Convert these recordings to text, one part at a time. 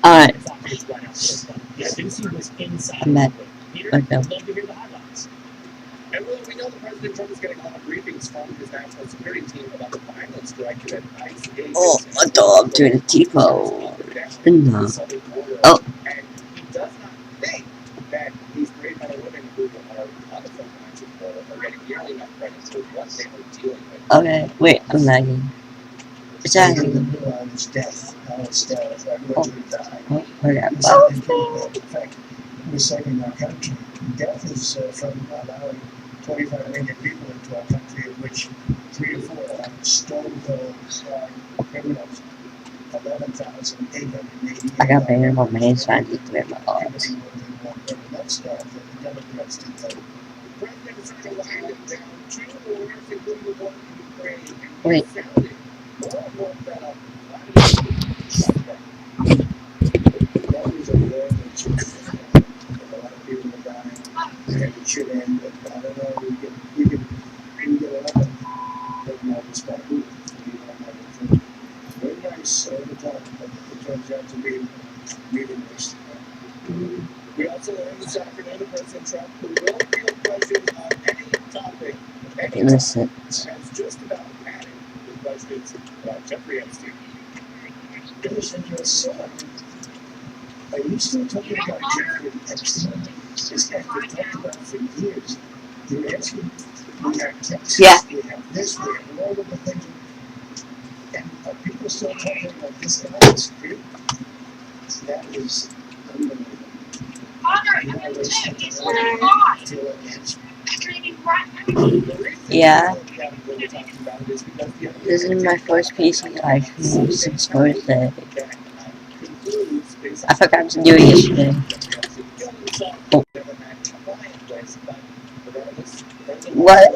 Alright. I'm back. Okay. And we know that President Trump is getting a lot of briefings from his national security team about the violence directed at ICE agents. Oh, a dog doing a T-pose. No. Oh. And he does not think that these brave men and women who are on the front lines of war are getting nearly enough credit for what they are dealing with. Okay, wait, I'm lagging. It's actually. Oh, we're saving our country. Death is from allowing 25 million people into our country, of which 3 or 4 are stone cold criminals. 11,880. I got banned on my hands, so I need to wear my arms. That's death that the Democrats did that. President is down 2 wars, including the one in Ukraine. Wait. And it should end, but I don't know, we get a lot of respect. We don't have anything. Very nice all the time, but it turns out to be really nice. We also learned this afternoon that President Trump, who will field questions on any topic, Innocent. has just about added the questions about Jeffrey Epstein. Innocent, your son. Are you still talking about Jeffrey Epstein? This has been talked about for years. You're asking, we have Texas, yeah. We have this, we have all of the things. And are people still talking about this guy on the street? That is unbelievable. Yeah. This is my first PC live stream since Thursday. I forgot to do it yesterday. Oh. What?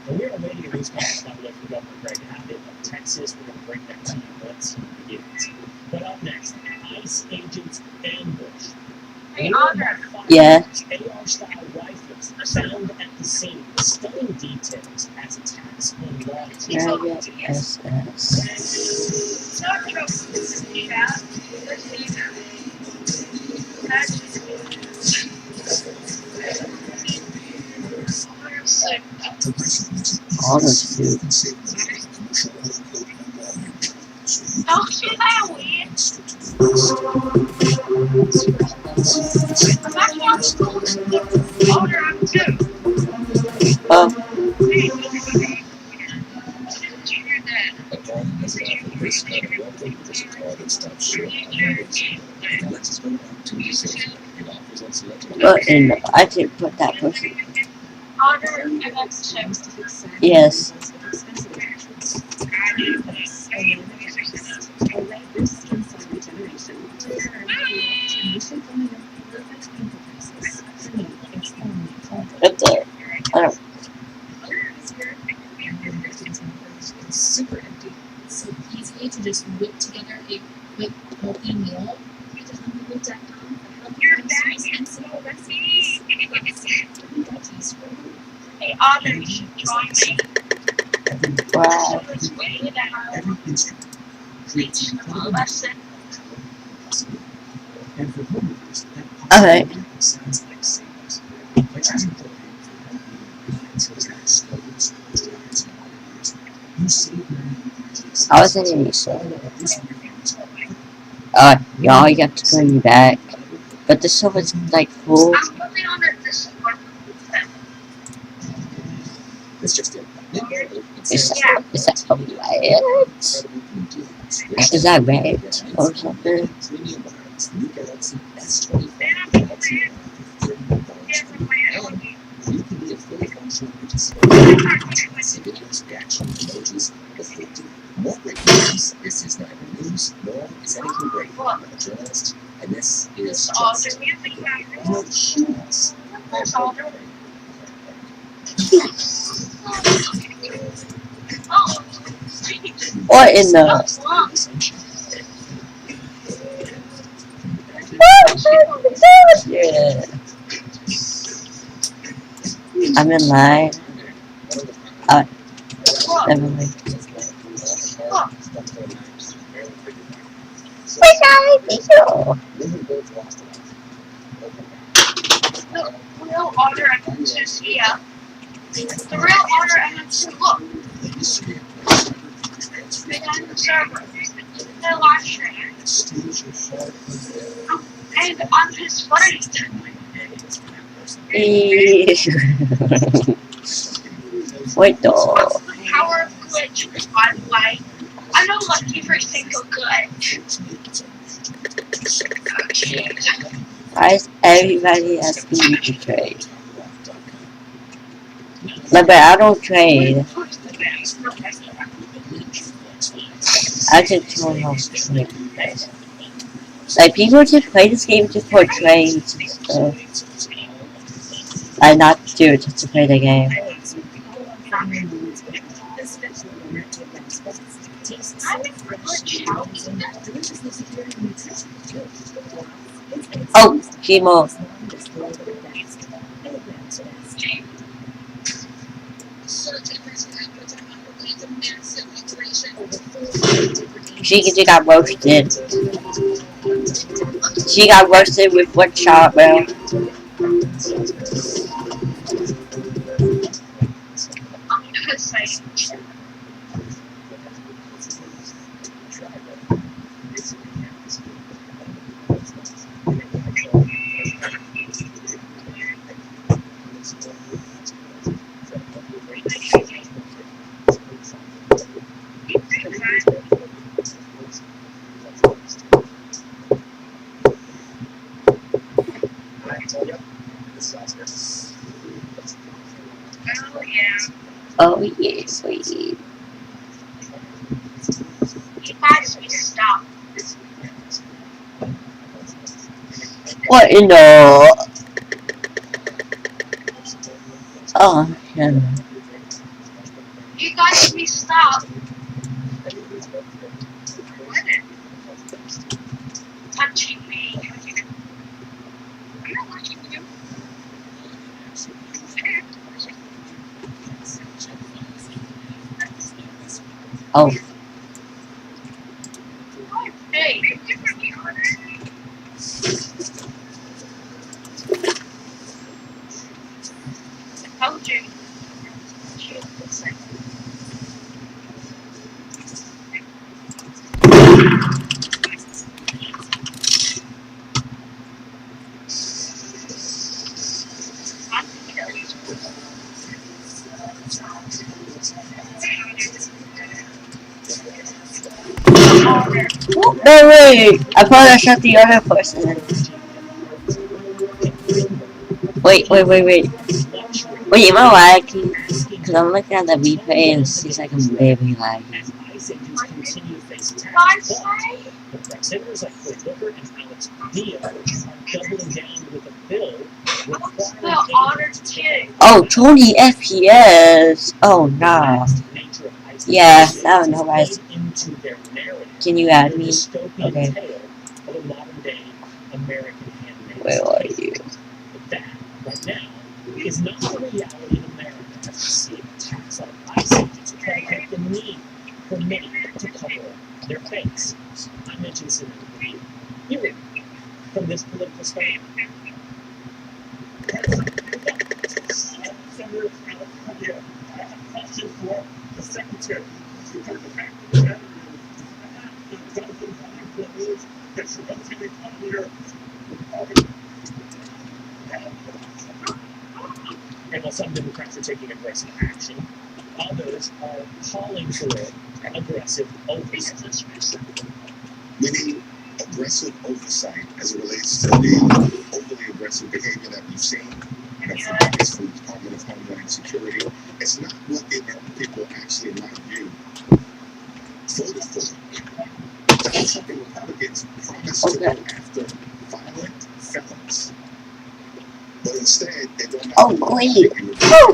We are waiting in these calls, by the way, for Governor Greg Abbott of Texas. We're going to bring that to you once he begins. But up next, ICE agents ambush. Yeah. AR-style rifles found at the scene. Stunning details as attacks on law SS. All those dudes. Oh. Well, and I didn't put that person. Yes. What the? I don't. It's super empty. It's so easy to just whip together a quick healthy meal. Visit HumbleBook.com for healthy recipes and simple recipes. Hey, Otter, join me. Wow. Every instrument creates a Lesson. and for homeowners, that Alright. sounds like savings. By choosing propane for healthy such as stoves, dryers, and water, you save money on energy. I was thinking you said. Y'all, you have to turn me back. But the sofa's like full. I'm putting on this one. It's just it. Is that red? Is that red or something? You can be a fully functional reaction emojis, effective, more great news. This is neither news nor is anything great. I'm a journalist, and this is just no shoes. What in the? Yeah. I'm in line. Definitely. Look. The real otter M2's here. The real otter M2, look. Behind the server. The live stream. And on his footage. Wait though. Power of glitch, by the way. I know Lucky for single good. Why is everybody asking me to trade? Like, but I don't trade. I just don't know trade. Like, people just play this game just for trades and stuff. Like, not do it just to play the game. Oh, Kimo. She got roasted. She got roasted with one shot, bro. Oh yeah, sweetie. You guys need to stop. What in the? Oh, yeah. You guys need to stop. Touching me. I'm not watching you. Oh. Hey. How would you? No way! I thought I shot the other person. Wait. Wait, am I lagging? Because I'm looking at the replay and it seems like I'm really lagging. Oh, 20 FPS! Oh, nah. Yeah, I don't know, guys. Can you add me? Okay. Where are you? Right now is not the reality in America as we see attacks on ICE agents who have the need for many to cover their face. I mentioned some of the hearing from this political statement. Senator California, I have a question for the Secretary. You heard the fact that the employees that should go to the economy. And while some Democrats are taking aggressive action, others are calling for aggressive oversight. We need aggressive oversight as it relates to the overly aggressive behavior that we've seen from the Department of Homeland Security. It's not what the American people actually, in my view, voted for. That's something Republicans promised to go after violent felons. But instead, they don't have wait.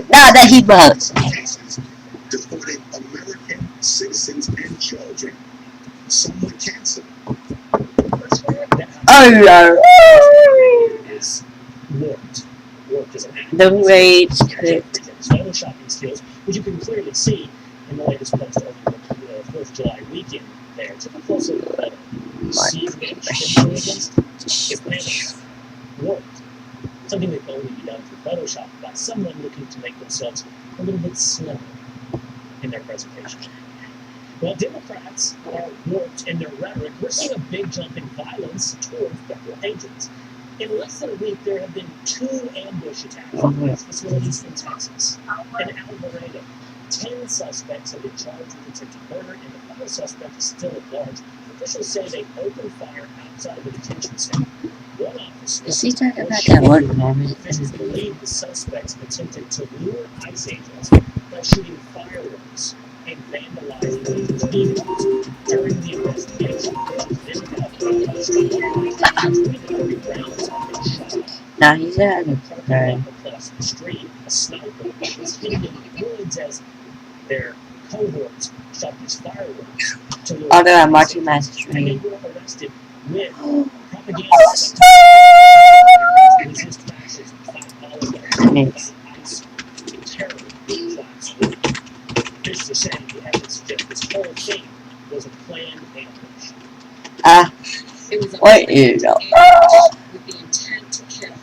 Nah, that he bugs. In some cases, deporting American citizens and children, some with cancer. Is warped as an act. The rage quit. Photoshopping skills, which you can clearly see in the latest post over the 4th of July weekend there took a closer look at it. See which intelligence is panels worked. Something that can only be done through Photoshop by someone looking to make themselves a little bit slimmer in their presentation. While Democrats are warped in their rhetoric, we're seeing a big jump in violence toward federal agents. In less than a week, there have been 2 ambush attacks at police facilities in Texas. In Alvarado, 10 suspects have been charged with attempted murder, and the final suspect is still at large. Officials say they opened fire outside of the detention center. One officer Is he talking about that one moment? officials believe the suspects attempted to lure ICE agents by shooting fireworks and vandalizing agents' vehicles. During the investigation, officials then found 23 rounds have been shot. Now he's at a Parking lot across the street, a sniper was hidden in the woods as their cohorts shot these fireworks to lure Oh no, I'm ICE watching my agents, and they stream. were arrested with propaganda resist fascism, fight oligarchs, ICE terror class. Officials are saying the evidence suggests this whole thing was a planned ambush. Ah, It was a what planned is up? ambush with the intent to kill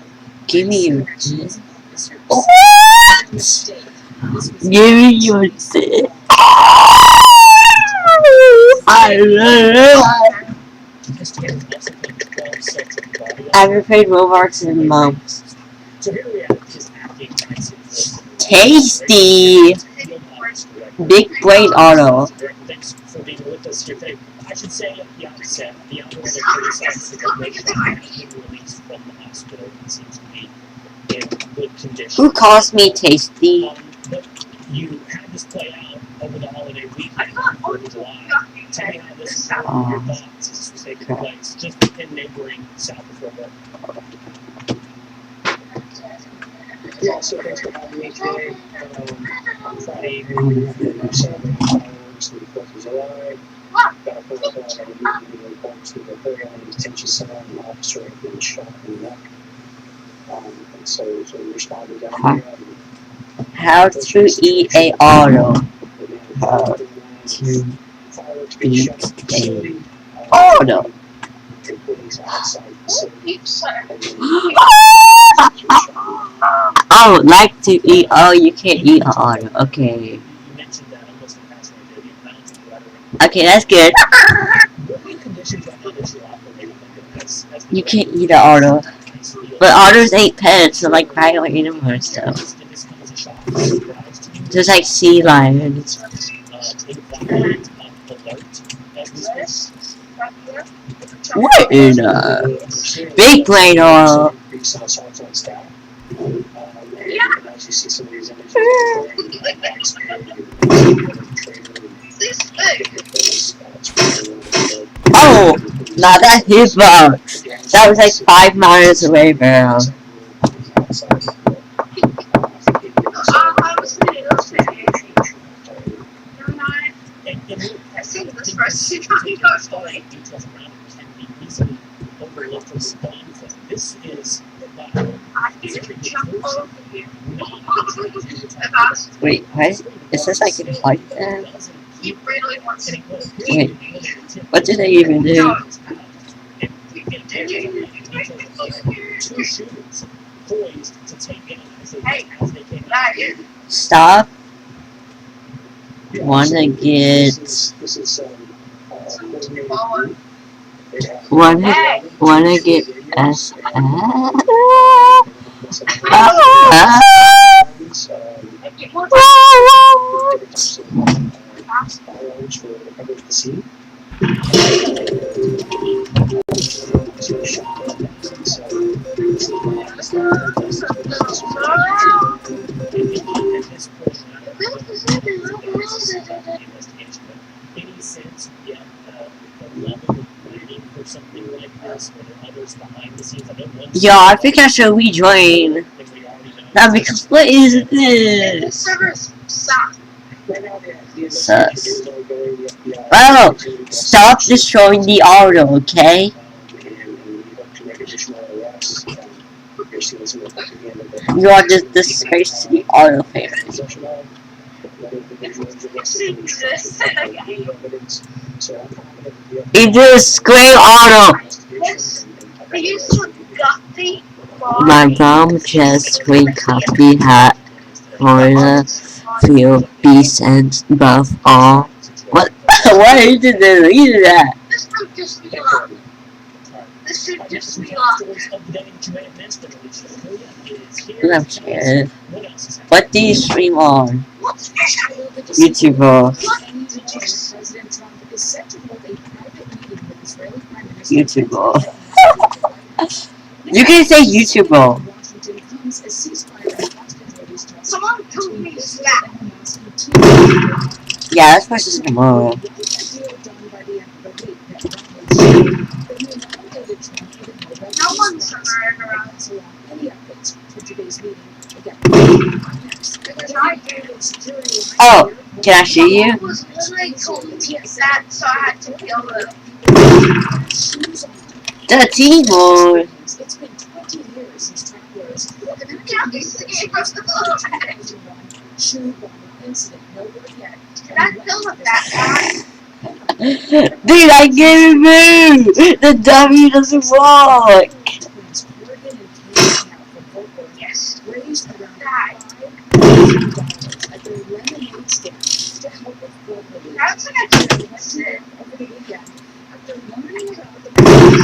Give me your corrections officers. What? Mistake. This was Give me your dick. I love Investigators also found 12 sets of body I haven't played Roblox in months. So here we have his acting ICE enforcement. Tasty! Big brain auto. Thanks for being with us here today. I should say at the outset, the Alvarado police officer that was shot has been released from the hospital and seems to be in good condition. Who calls me tasty? But you had this play out over the holiday weekend, 4th of July. Tell me how this happened, your thoughts as this was taking place, just in neighboring South of Fort Worth. Yeah, so thanks for having me today. On Friday evening, we celebrated fireworks on the 4th of July. Got a phone call that I immediately reported to the Fairhaven Detention Center, and an officer had been shot in the neck. And so we responded down there. How to eat a auto. How to Fireworks eat being shot at the facility. a auto. Police outside the facility. I would like to eat. Oh, you can't eat an auto. Okay. You mentioned that almost impassionately, the amount of rhetoric. Okay, that's good. What new conditions are under this operating under as the You can't eat an auto. But otters ain't pets, so like regular animals stuff. did this come as a shock or surprise to you? Just like sea lions. Environment alert as we speak? What in a big brain auto? As you see some of these images, Oh, nah, that hitbox. That was like 5 miles away, bro. I was thinking, okay. Never mind. I see this first. You go slowly. Details around it can be easily overlooked or forgotten. This is I can jump over you. Wait, what? Is this like in fight then? He really wants to. Wait, what did they even do? Two shooters poised to take down as they came Hey, out. Stop. Wanna get wanna get us Any sense yet the level of planning for something like this, or there are others behind the scenes? I know one Yo, I think I should rejoin. thing we already know. Now because what is the this? servers suck. Sus. Bro, stop destroying the auto, okay? You are just disgrace to the auto family. It is great honor. They used to got the My mom just went coffee hat on the field beast and above all. What? Why is it deleted that? This should just be on. This should just be on. I'm scared. What do you stream on? What's this? YouTube. YouTube. You can say YouTube. Someone told me that. Yeah, that's versus tomorrow. No one's around. Oh, can I shoot you? Someone was literally told me that, so I had to kill them. The T-board. It's been 20 years since travelers Yeah, he's singing across the globe. incident. No word yet. Did I kill that guy? Dude, I can't move! The W doesn't work! Yes. Raised around That. $5,000 at their lemonade stand to help with flood relief. That's what I did. Over the weekend, after learning about the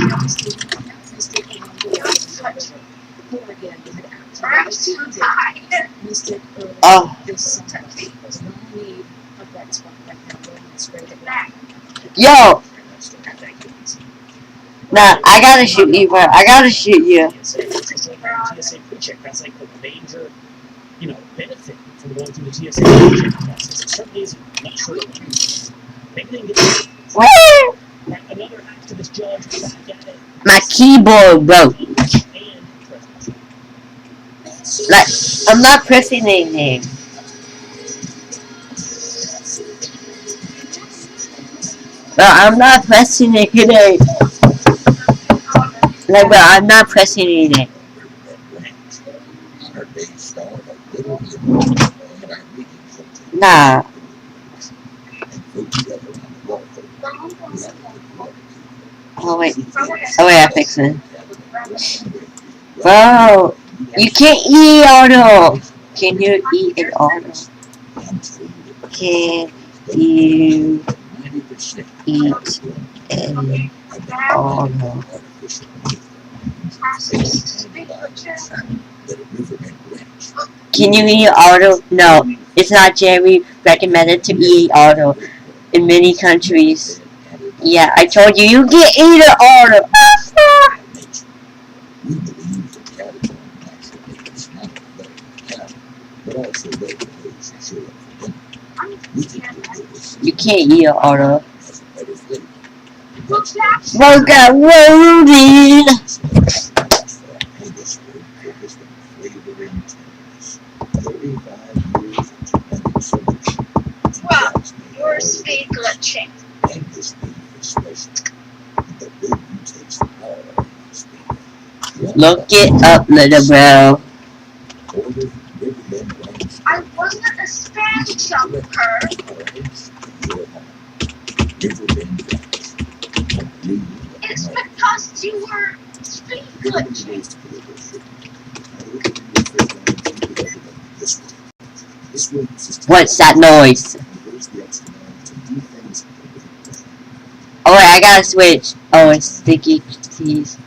devastating catastrophe along the way, Oregon had Perhaps too tired. missed it early this summer. There's no need of bright spot right now. It's great at that. Yo! Nah, I gotta shoot you, bro. I gotta shoot you. TSA pre-check, that's like the major, benefit from going through the TSA pre-check process. It certainly isn't. I'm not sure. Maybe they can get Where? another activist judge back at it. My keyboard broke. Like, I'm not pressing anything. But I'm not pressing anything. Like, but I'm not pressing anything. Nah. Oh wait, I fixed it. Bro, you can't eat auto. Can you eat an auto? Can you eat an auto? Can you eat auto? No, it's not generally recommended to eat auto in many countries. Yeah, I told you, you can't eat an auto. You can't eat an auto. Well, got loaded. Well, you're speed glitching. Look it up, little bro. I wasn't a spam jumper. It's because you were speed glitching. What's that noise? Oh wait, I gotta switch. Oh, it's sticky keys.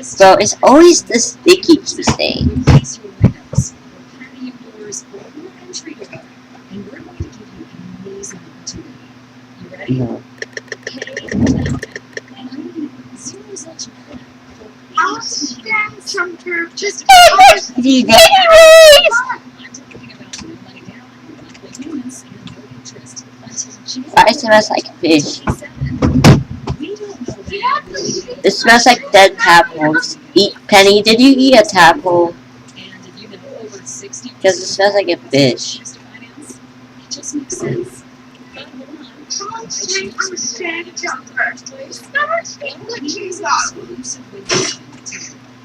So it's always the sticky key thing. Replace your Windows, your patio doors, or your entry door, and we're going to give you an amazing opportunity. You ready? No. And I need zero results from that. I'll spam jumper just You get it. I'm talking about no money down, monthly payments, and no interest until June Why it smells like fish? 27. We don't know when It smells like dead tadpoles. Eat Penny, did you eat a tadpole? and over 60% Because it smells like a fish. to finance. It just makes sense. But hold on. someone saying I'm a spam jumper. It's never speed glitching though.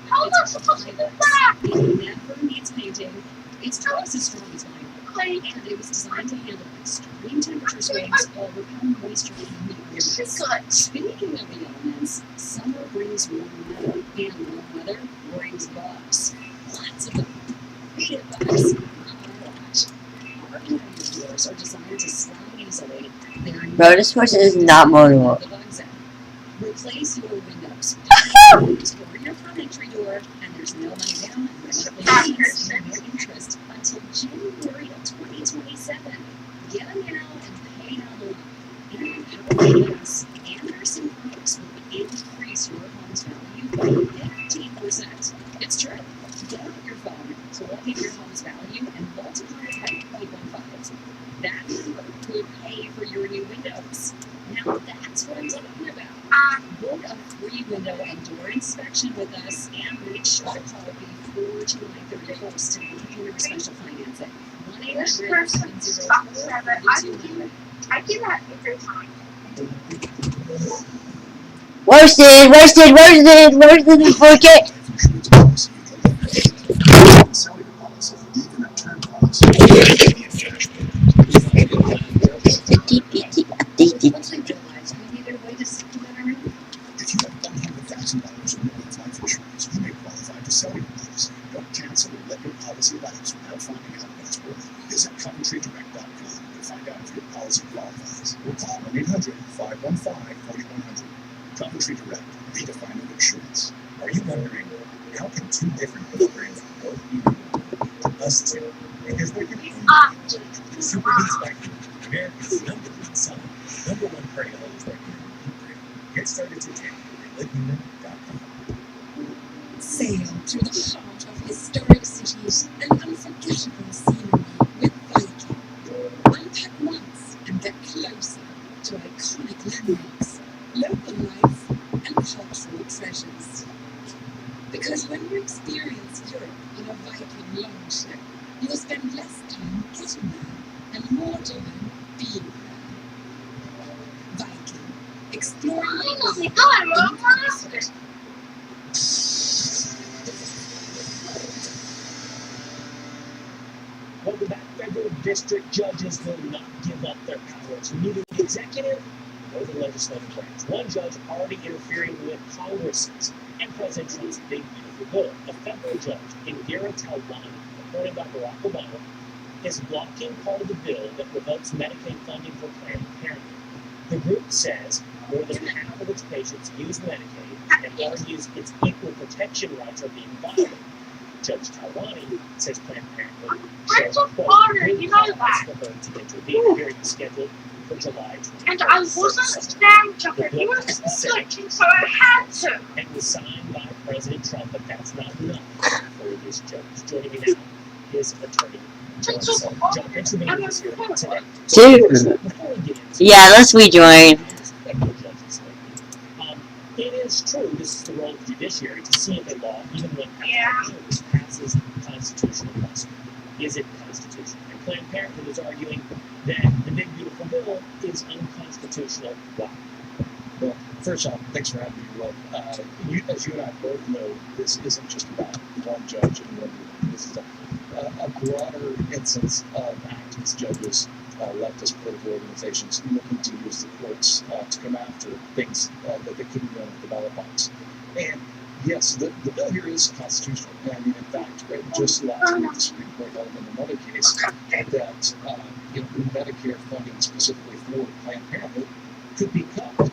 How am I supposed to do that? It never needs painting. It's twice as strong as mine. And it was designed to handle extreme temperature swings while repelling moisture from the elements. Speaking of the elements, summer brings warm weather, and warm weather brings bugs. Lots of them. Bed bugs. Watch. Our patio doors are designed to slide easily. Motorsports is not motorable. The bugs out. Replace your windows or your front entry door, and there's no money down, monthly payments, and no interest until January of 2027. Get them now and pay down the loan. And Power Gas and nursing products will increase your home's value by 15%. It's true. Get out your phone, plug in your home's value, and multiply it by 0.15. That number will pay for your new windows. Now that's what I'm talking about. Book a free window and door inspection with us and reach our call before July 31st to begin our special financing. This person sucks at it. I do that every time. Roasted 4K. Selling policy, even a term policy, Once we realize we needed a way to supplement our income. if you have $100,000 in life insurance, you may qualify to sell your policy. Don't cancel or let your policy lapse without finding out what it's worth. Visit CoventryDirect.com to find out if your policy qualifies. Or call 1-800-515-4100. Coventry Direct, redefining insurance. Are you wondering, how can two different programs both be new? Us too. Because they're going to be Super Beats by America's #1 selling, #1 cardiologist that can. Get started today at livesteam.com. Sail through the heart of historic cities and unforgettable scenery with Viking. Unpack once and get closer to iconic landmarks, local life, and cultural treasures. Because when you experience Europe on a Viking longship, you'll spend less time getting there and more time being there. Viking, exploring Finally, the I'm wrong master. Welcome back. Federal district judges will not give up their power to neither the executive or the legislative branch. One judge already interfering with Congress's and President Trump's big beautiful bill. A federal judge in Taiwan, appointed by Barack Obama, is blocking part of the bill that revokes Medicaid funding for Planned Parenthood. The group says more than half of its patients use Medicaid and argues its equal protection rights are being violated. Judge Taiwani says Planned Parenthood Prince of quote, Honor, you know for that. her to intervene. Hearing is scheduled for July 20th. And I wasn't staring chocolate. You were conflicting, so I had to. And was signed by President Trump, but that's not enough for this judge. Joining me now, his attorney, John Prince of Sullivan. Honor. John, thanks for being with us here today. Dude. Before we get into Yeah, let's rejoin. It is true, this is the role of the judiciary, to see if a law, even when Yeah. Congress passes constitutional muster. Is it constitutional? And Planned Parenthood is arguing that the big beautiful bill is unconstitutional. Why? Well, first off, thanks for having me, Rob. As you and I both know, this isn't just about one judge and one ruling. This is a broader instance of activist judges, leftist political organizations looking to use the courts to come after things that they couldn't run with the ballot box. And yes, the bill here is constitutional. I mean, in fact, just last week, the Supreme Court held in another case that Medicare funding specifically for Planned Parenthood could be cut.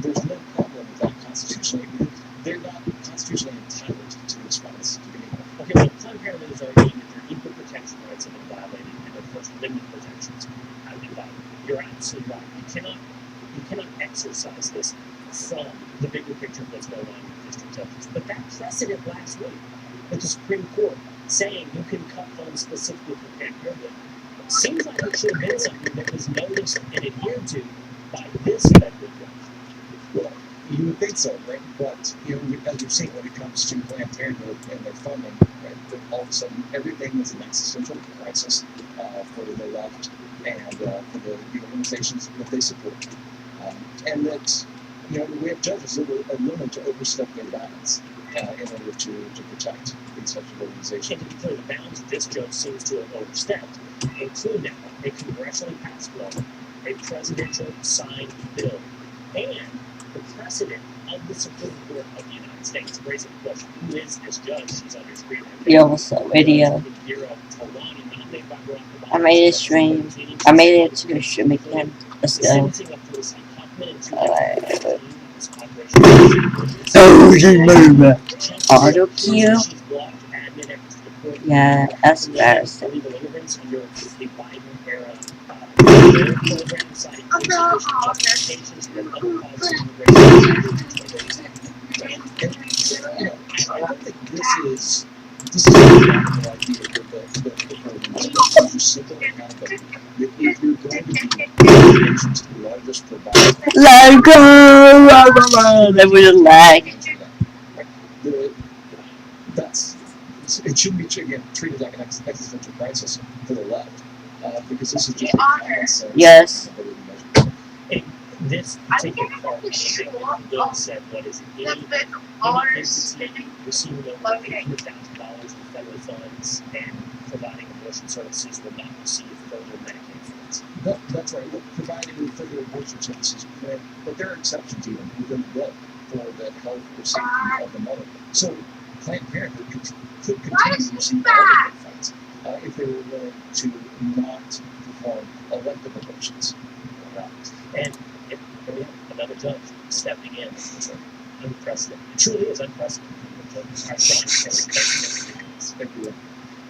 There's no problem with that constitutionally. They're not constitutionally entitled to these funds to begin with. Okay, well, Planned Parenthood is arguing that their equal protection rights have been violated and their First Amendment protections have been violated. You're absolutely right. You cannot exercise this from the bigger picture of what's going on with district judges. But that precedent last week with the Supreme Court saying you can cut funds specifically for Planned Parenthood seems like it should have been something that was noticed and adhered to by this federal judge. Well, you would think so, right? But as you've seen, when it comes to Planned Parenthood and their funding, right, that all of a sudden everything is an existential crisis for the left and for the organizations that they support, and that You know, we have judges that are willing to overstep their bounds in order to protect these types of organizations. And to be clear, the bounds that this judge seems to have overstepped include now a congressionally passed law, a presidential signed bill, and the precedent of the Supreme Court of the United States, raising the question, who is this judge? She's on your screen. We also video. I made a stream. I made it to the stream again. Let's go. Oh, she moved. Auto cue. Yeah, that's embarrassing. I don't think this is a radical idea with the simple accountability. If you're going to be the nation's largest provider, Let go! That was a lag. It shouldn't be treated like an existential crisis for the left, because this is just a common sense. Yes. This particular part of the bill said what is any entity receiving over $800,000 in federal funds and providing abortion services will not receive further Medicaid funds. That's right. We're providing further abortion services, but there are exceptions even within the bill for the health or safety of the mother. So Planned Parenthood could continue to receive Medicaid funds if they were willing to not perform elective abortions. And we have another judge stepping in. It's unprecedented. It truly is unprecedented.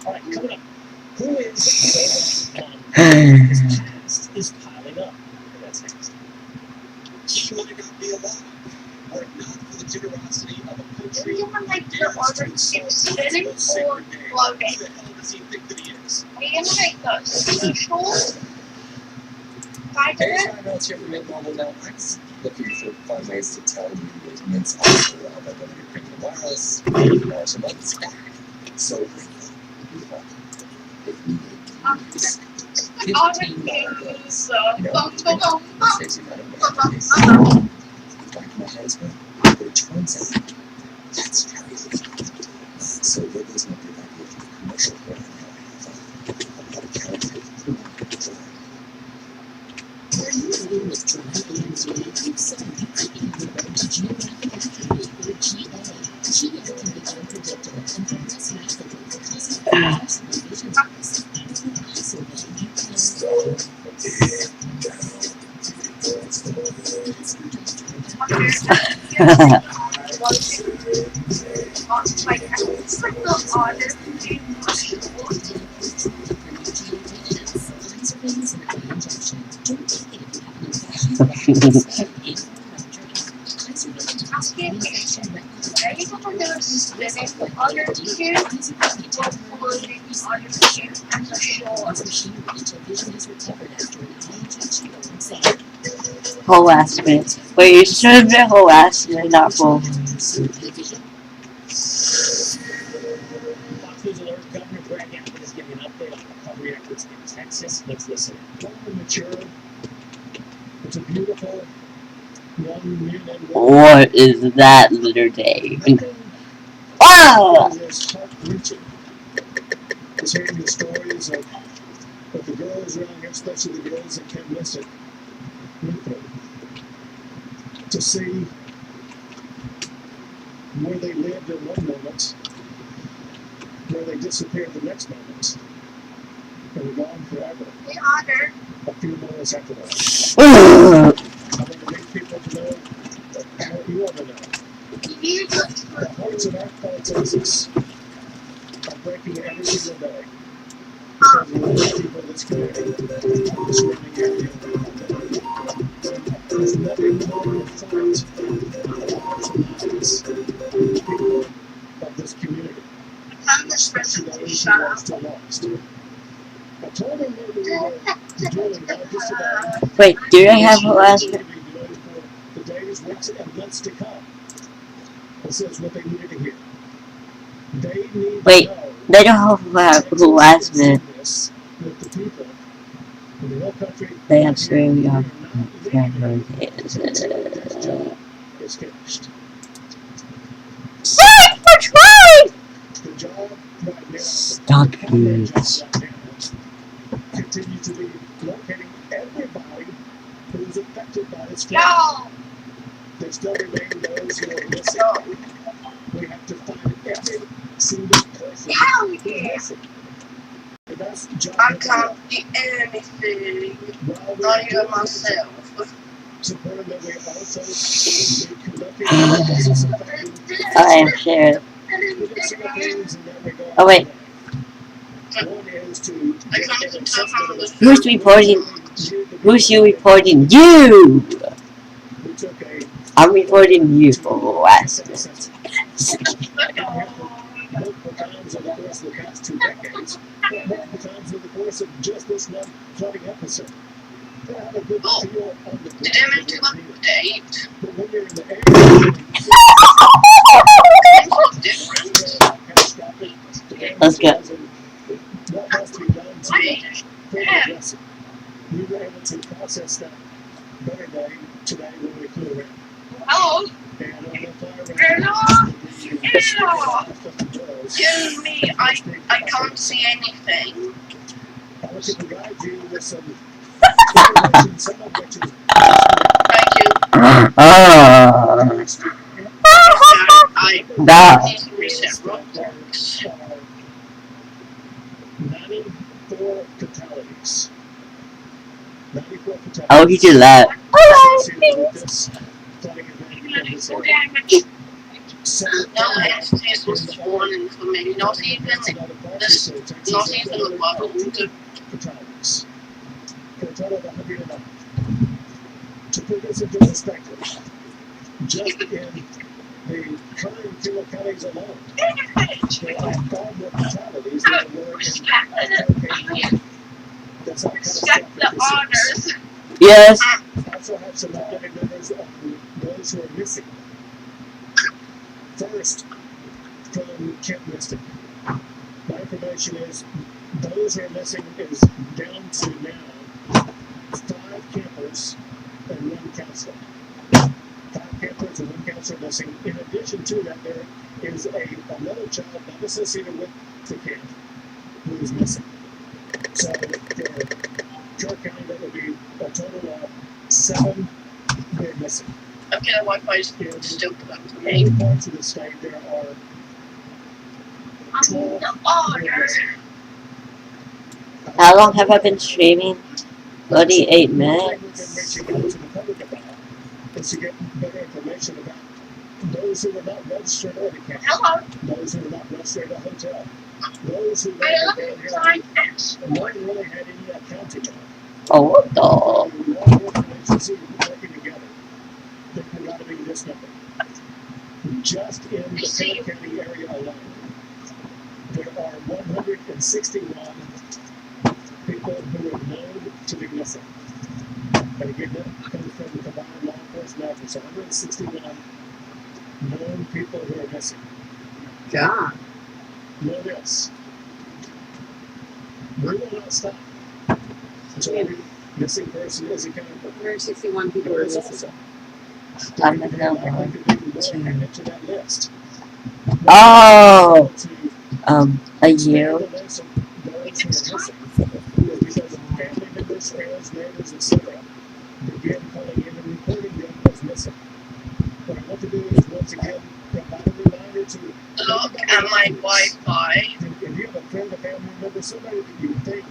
All right, coming up. Who is his past is piling up? And that's next. He might not be alive, were it not for the generosity of a country You want like who the dares order to to insult spinning those or sacred days. floating? Who the hell does he think that he is? Are you gonna make the social side of Hey, it? I know it's here for Mint Mobile now. I was looking for fun ways to tell you with Mint's offer of unlimited premium wireless, $80 a month back. So, if needed, it's $15 plus. You know, it saves you money nowadays. Like my husband, it turns out that's crazy. So, there goes my big idea for the commercial where I have a lot of character. Are you living with dry AMG? If so, you could be on the road to geographic atrophy, or GA. GA can be unpredictable and progress rapidly, causing irreversible vision loss. With eye survey, you Harassment. Wait, you should have been harassment, not bull. Fox News alert, Governor Greg Abbott is giving an update on recovery efforts in Texas. Let's listen. Young and mature. It's a beautiful young man and woman. What is that, Litter Dave? Ah! It's heart-wrenching. It's hearing the stories of the girls around here, especially the girls that can't miss it. To see where they lived in one moment, where they disappeared the next moment, and were gone forever. The otter. A few moments after that. Ah! I want to make people to know what you want to know. You look The hearts of our fellow Texas are breaking every single day. Because of the people in this community are screaming at you. There's nothing more important than the hearts and lives of people of this community, I'm the especially special those who shut are up. still lost. I told them what we were doing, not just about Wait, do they have what harassment? we were doing for the days, weeks, and months to come. This is what they needed to hear. They need Wait, to know they don't have harassment. with the people in the whole country. They have serial. Are not leaving. is finished. Sorry for trying! The job right now, Stop the it. job right now, continue to be locating everybody who's affected by this flood. No. There still remain those who are missing. We have to find every single person Hell who is yeah. missing. The best job I in the can't world. see anything. While we Not are even doing myself. to prove that we also be conducting analysis affecting I am scared. we do some things in that regard. Oh, wait. One is to I get can't an even tell assessment how of much. Who's reporting? Who's you reporting? You! we took a I'm reporting you for last. multiple times over the course of the past 2 decades, multiple times over the course of just this one flooding episode. To have a good feel on the Did I meant to update? but when you're in the area, It's different. catastrophic, Let's go. what must be done to further address it. We were able to process that better today when we flew around. Hello. And on the fly Hello. around, Kill me. I can't see anything. I want to provide you with some information, some of which is Thank you. I That. need to reset Roblox. 94 fatalities. 94 fatalities. Oh, he did that. associated with this flooding event in this area. No entities was sworn for me. Not even the bottle. fatalities. For a total of 109. To put this into perspective, just in the crime-killer counties alone, there are far more fatalities than there were in Hurricane. That's how catastrophic The this is. honors. Yes. I also have some updated numbers on those who are missing. First, from Camp Mystic. My information is those who are missing is down to now 5 campers and 1 counselor. 5 campers and 1 counselor missing. In addition to that, there is another child not associated with the camp who is missing. So for Clark County, that would be a total of 7 who are missing. Okay, the Wi-Fi is still connected to In me. other parts of the state, there are 12 The who are honor. missing. How long have I been streaming? 38 minutes. We've been reaching out to the public about is to get better information about those who are not registered at a camp, Hello. those who are not registered at a hotel, those who I don't love down you. here Time and no one really had any accounting on. Oh, what the? Law enforcement agencies working together. They provided me this number. Just in the Clark County area alone, there are 161 people who are known to be missing. And again, that comes from the combined law enforcement efforts. So 161 known people who are missing. God. Know this. We will not stop until every missing person is accounted for. 161 people There are is missing. also I'm gonna go likely to be more added to that list. Oh. To A year. expand the list of those who are missing is because family members, friends, neighbors, etc. began calling in and reporting them as missing. What I want to do is once again provide a reminder to look at my Wi-Fi. if you have a friend, a family member, somebody that you think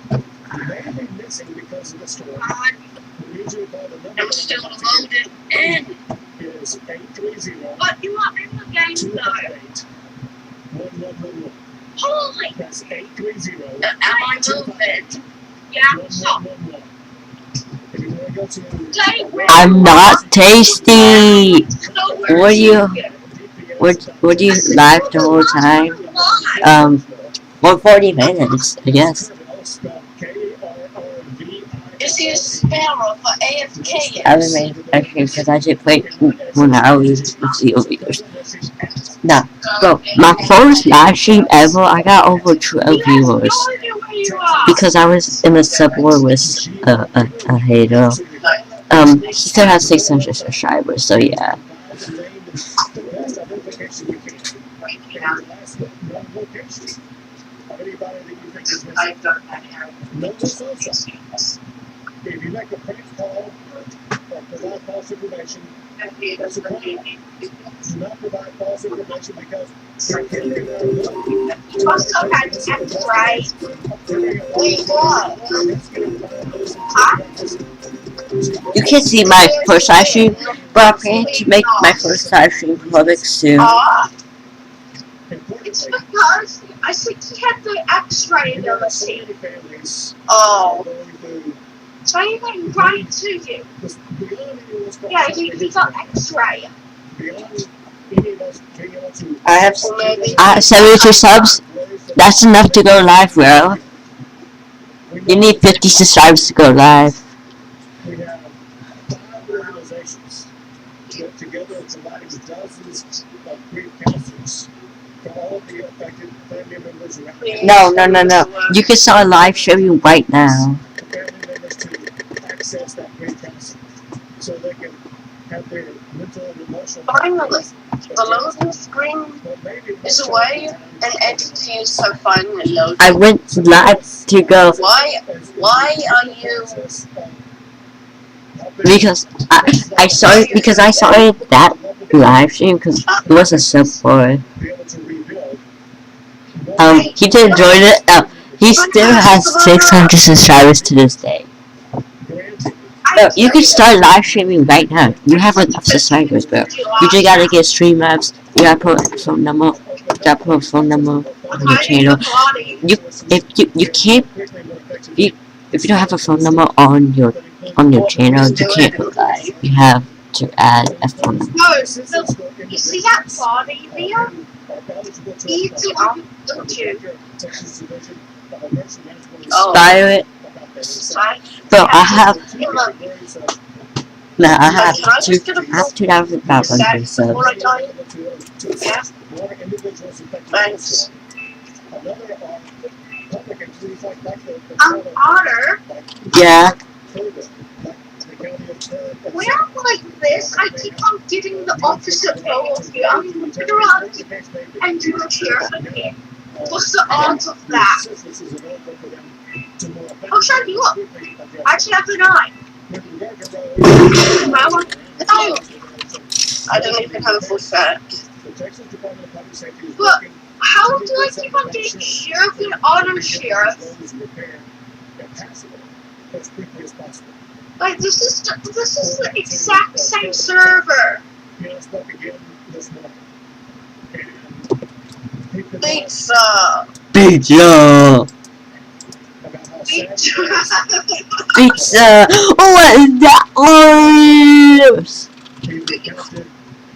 may be missing because of the storm, we need you to call the number I'm still loaded in. is 830 But you are in the game though. 258 1111. Holy. That's 830 Am I moving? Yeah. So. 1111. If you want to go to I'm not tasty. Would you live the whole time? 140 minutes, I guess. Is he a sparrow for AFK? I haven't made actually because I should play when I was with the viewers. Nah, bro, my first live stream ever, I got over 12 viewers because I was in a sub-war with a hater. He still has 600 subscribers, so yeah. And the last one location of anybody that you think is missing. I've done that here. No suicide. If you make a prank call or provide false information, that's a crime. Do not provide false information because there can be no You also had to act right. You can see my first live stream, but I'm planning to make my first live stream public soon. It's because I think he had the X-ray ability. Oh. So I even right to you. Yeah, he got X-ray. I have 72 subs. That's enough to go live, bro. You need 50 subscribers to go live. We have 5 organizations that together are providing dozens of grief counselors for all of the affected family members around the No. You can start live streaming right now. family members to access that grief counseling so they can have their mental and emotional. Finally, the loading screen is away and entity is so finally loaded. I went live to go Why are you... because I started that live stream because it was a sub for he didn't join it. He still has 600 subscribers to this day. No, you can start live streaming right now. You have enough subscribers, bro. You just gotta get stream apps. You gotta put a phone number. You gotta put a phone number on your channel. If you don't have a phone number on your channel, you can't go live. You have to add a phone number. No, you see that body there? Eats it up, don't you? Fire it. Bro, I have 2,500 subs. Thanks. Otter, Yeah. when I'm like this, I keep on getting the opposite flow of you. I'm interrupt and you cheer for me. What's the odds of that? How should I do it? Actually, after 9. Well, no. I don't even have a full set. But how do I keep on getting sheriff and auto sheriff? Like this is the exact same server. Pizza! Pizza! Pizza! What is that?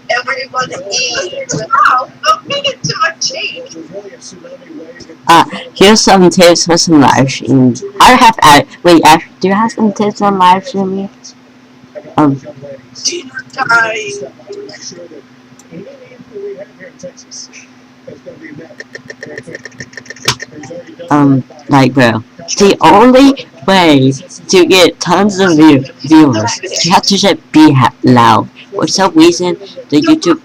Everybody eat! Wow, don't make it to my cheek. Here's some tips for some live streaming. I have wait, do you have some tips on live streaming? Dinner time! Like, bro, the only way to get tons of viewers, you have to just be loud. For some reason, YouTube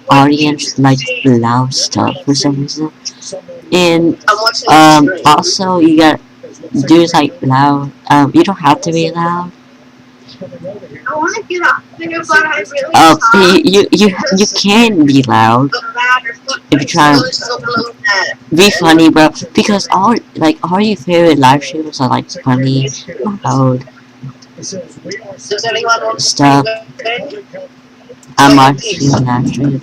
audience likes loud stuff for some reason. And also you got do like loud. You don't have to be loud. I want to get up there, but I really you can be loud if you try. Be funny, bro. Because all your favorite live streamers are like funny, loud Does anyone want stuff. I'm watching live stream.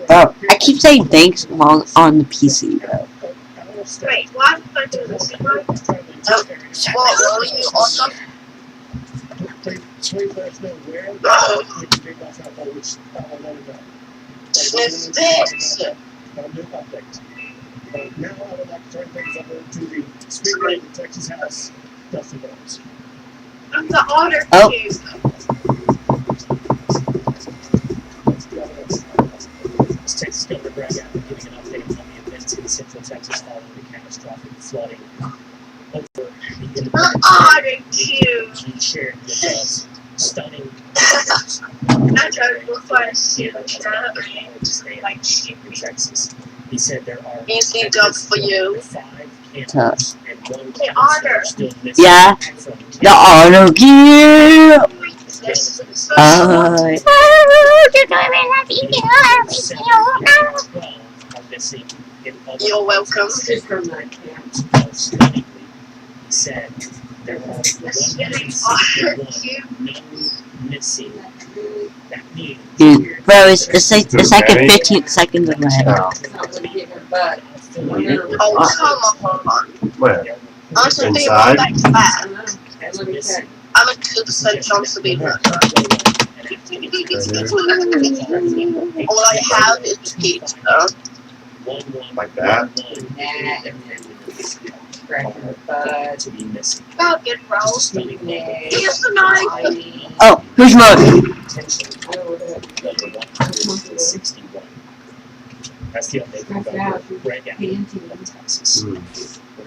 Oh, I keep saying thanks while on the PC, bro. Wait, why did I do this? What were you also? Sniff this! Now I would like to turn things over to the Speaker of the Texas House, Dustin Burns. I'm the otter Oh. cube. Texas Governor Greg Abbott giving an update on the events in Central Texas following the catastrophic flooding over the The otter cube. He shared with us stunning pictures I don't look like a super in Texas. He said there are Easy job for you. 5 campers and 1 Hey, counselor Otter. still missing. Yeah. From The auto gear. This is You're welcome. She's from that camp. Stunningly, he said there are This 161 is known missing. That means Dude, bro, it's like in 15 seconds away. No. It's not really getting her butt. Oh, come on. Where? I'm just being Inside? back to back. I know. Let me check. I'm a 2% chance to be murdered. All I have is pizza. Like that? Scratch her butt. to be missing. about good rolls. Stunning Yeah. Here's the knife. Oh, who's mine? Potentially number 161. That's the update we're going to break out of Texas. We're going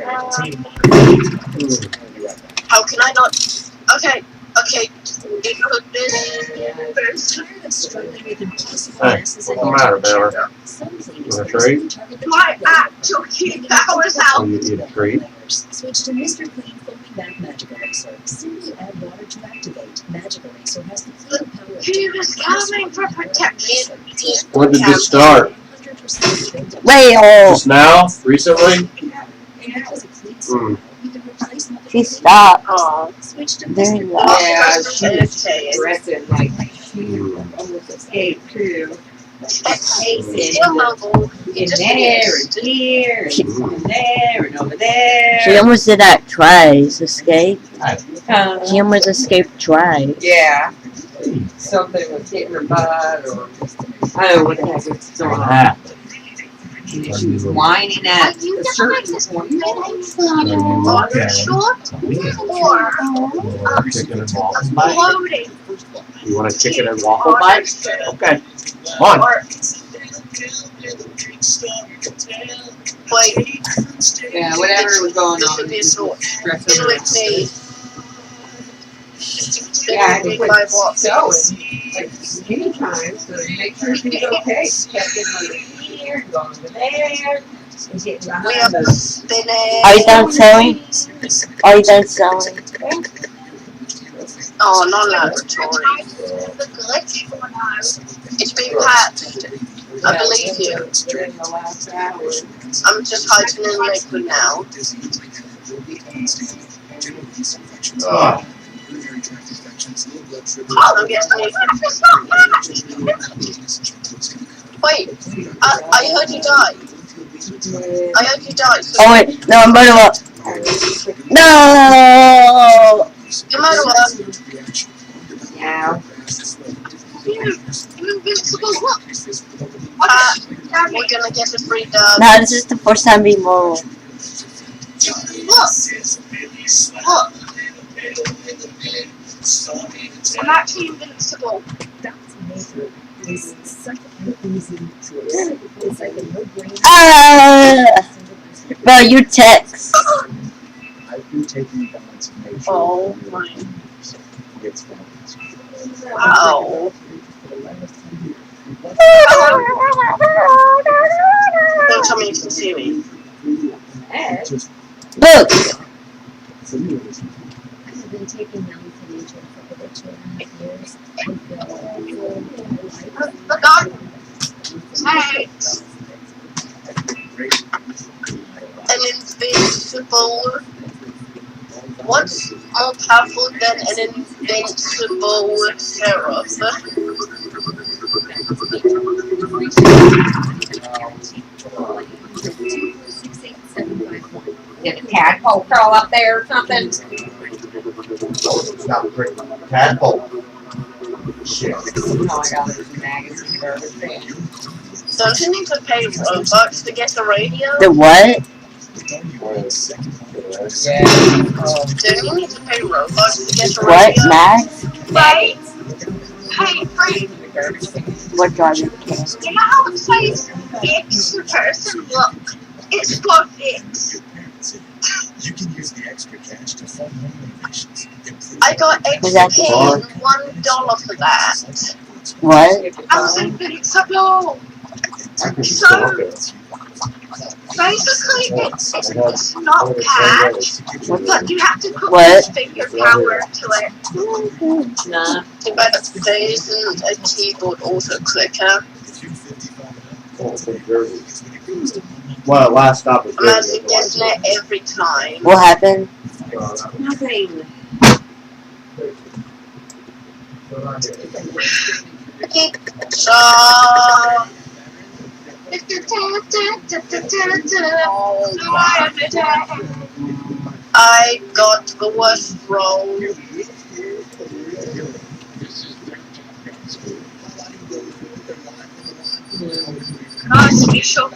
to continue monitoring these topics. We'll be right back. How can I not? Okay. Input this. Tired of struggling with impossible Hey, messes what's in the your matter, kitchen? Bella? Some cleaners Want a personally treat? target the My chocolate actual key powers out. Oh, you eat a treat? Switch to Mr. Clean Foaming Back Magic Eraser. Simply add water to activate. Magic Eraser has the clean power of He was coming for protection. When did this start? 100% built-up. Well, Just now? Recently? And has a clean Mm. smell. You can replace nothing she with stopped. Oh. Switch to Very Mr. loud. Yeah, she was Okay. aggressive, like she almost escaped too. Still mobile. In Just there and here and in there and over there. She almost did that twice. Escape. Uh, She almost escaped twice. yeah. Something was hitting her butt or I don't know what the heck was going on. Ah. And she was whining at the surgeon's point. Water short or Chicken and waffle bite? floating. You want a chicken and waffle bite? Okay. Come on. Or Wait. Yeah, whatever was going This on. would be a short. Stress Been her with me. Yeah, I Been just with my what? sewing like many times to make sure she's okay. She kept getting under here, going over there, and getting We behind have the spinach. Are you done sewing? Are you done sewing? Oh, not laboratory. the glitch one It's been patched. I believe you. within the last hour. I'm just hiding in liquid now. Oh. Oh, I'm getting Wait, I heard you die. I heard you die. So Oh wait, no, I'm murder up. No! no matter what, Yeah. Invincible look. we're gonna get a free dub. No, this is the first time being moral. Look. I'm actually invincible. That's amazing. It's such an easy choice. It's like a no-brainer. Ah! Bro, you text. I've been taking balance of nature. Oh my. It's balance. Wow. Don't tell me you can see me. Look! I've been taking Nelly to nature for over 2.5 years. The dog. Hey. An invincible. What's more powerful than an invincible seraph? Did a tadpole crawl up there or something? Stop drinking. Tadpole. Shit. Oh, I got this magazine or everything. Don't you need to pay Robux to get the radio? The what? Yeah. Don't you need to pay Robux to get the What? radio? Max? Right? Hey, Frank. What driving can? You know how it says X person? Look. It's for X. You can use the extra cash to fund home renovations. I got Was that XP the and $1 for that. What? As invincible. I can So, still look at it. basically, it's not bad, but you have to put What? finger power to it. Nah. But there isn't a keyboard auto clicker. Oh, it's been dirty. Well, last stop is Imagine dirty. getting it every time. What happened? Nothing. So, I got the worst roll.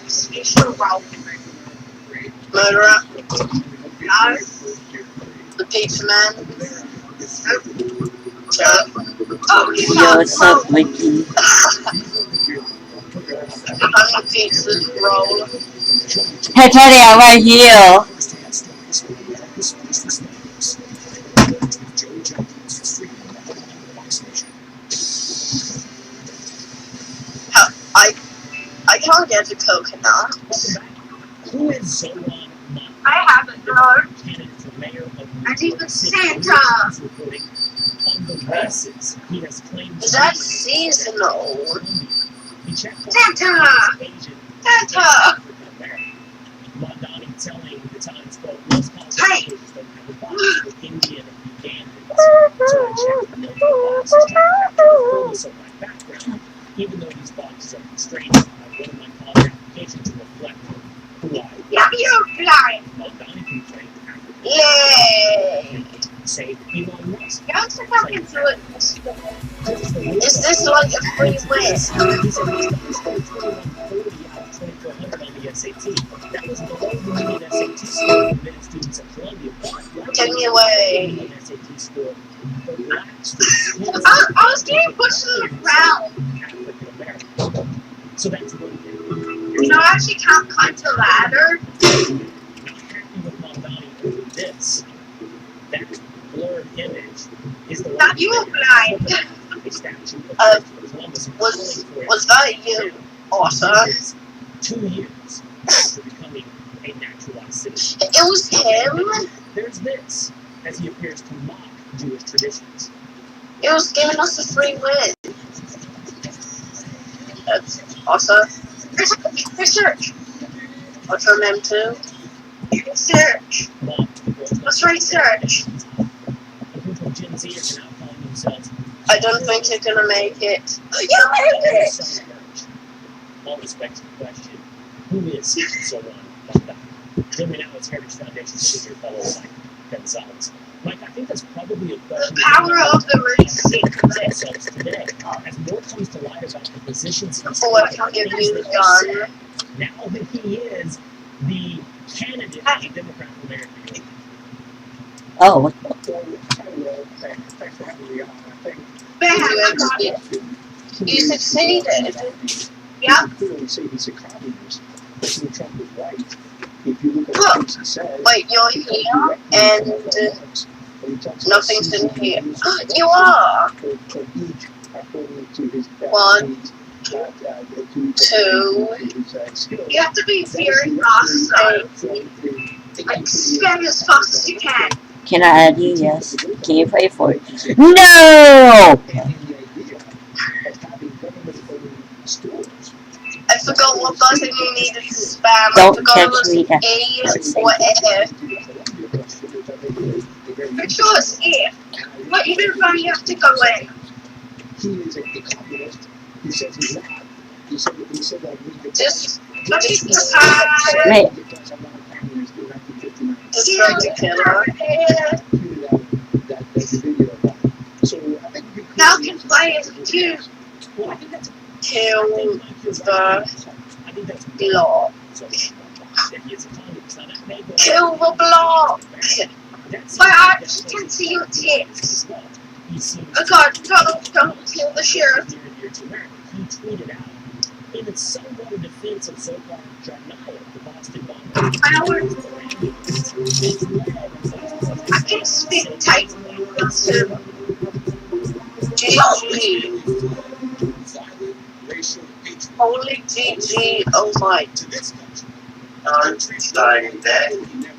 Special roll. Murderer, No. the pizza man. Oh, you Yo, know, what's up, Mickey? I'm the pizza roll. Hey, Teddy, I'm right here. I can't get the coconut. Who is Zoran I haven't known. candidate for mayor of And even City? Santa. He's reporting on the races he has claimed Is to that be seasonal? He checked Santa! on his agent Santa! African American. Mondani telling the Times, quote, most Hey! politicians don't have a box with Indian and Ugandans. So I checked the number of boxes to capture the fullness of my background, even though these boxes are constrained by one of my college applications to reflect who I Yeah, you're blind. Mondani complained African Yay! say Elon Musk. Don't sit back into it. Is this like a free win? He said he's got 2140 out of 2400 on the SAT. That was below the median SAT score for many students at Columbia. But Take me away. median SAT score for black students. I was getting pushed to the ground. African American. So that's one thing. You know, I actually can't climb the ladder. Not happy with Mondani over this. That blurred image is the That you were blind. a statue of Uh, Christopher Columbus Was that you, Otter? 2 years after becoming a naturalized citizen. It was him. There's this, as he appears to mock Jewish traditions. It was giving us a free win. That's Otter. Research. Otter mem too. Research. Mock the What's research? a group of Gen Zers are now calling themselves I don't think you're gonna make it. You made it! Sun Church. All respect to the question, who is Zoran Mondani? Join me now as Heritage Foundation senior fellow Mike Gonzalez. Mike, I think that's probably a question The power of the research. ourselves today. As more comes to light about the positions he's Oh, I can give you the gun. now that he is the candidate of the Democrat for mayor of New York. Oh, what? Thanks for having me on. I think Bam, I got it. You succeeded. Yep. clearly say he's a communist. President Trump is right. If you look at Look. the things he says, Wait, you're here and nothing's in here. You are. One, 2. You have to be very fast, so like spin as fast as you can. Can I add you? Yes. Can you pray for it? No! I forgot what button you needed to spam. I Don't forgot catch it was me. A or F. Pretty sure it's F. But even when you have to go in. he is a communist. He says he's not. He said that we Just Wait. tried to kill her. Now can play as a two. Kill the block. Kill the block. But I actually can see your tips. Oh god, don't kill the sheriff. He tweeted out in somewhat a defense of Zoran Tsarnaev, the Boston bomber. I can speak tight. GG. show of patriotism Holy GG, oh my. to this country. I'm starting that.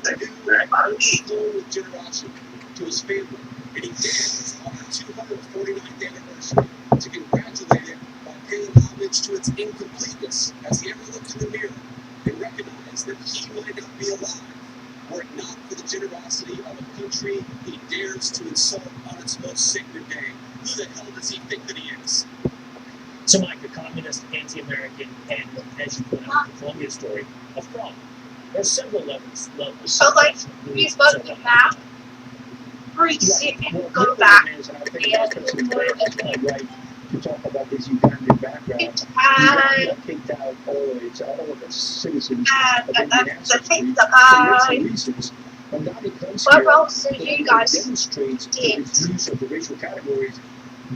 Thank you very much. With generosity to his family, and he did his 249th anniversary to congratulate it by paying homage to its incompleteness as he ever looked in the mirror and recognized that he might not be alive were it not for the generosity of a country he dares to insult on its most sacred day. Who the hell does he think that he is? So, Mike, a communist, anti-American, and, as you point out, the Columbia story, a fraud. There are several levels. So, like, he's going to map, reset, and go back. Right to talk about this Ugandan background. He kicked out all of the citizens of Indian ancestry for racial reasons. When Donnie comes What here, else do you guys demonstrates did? his use of the racial categories,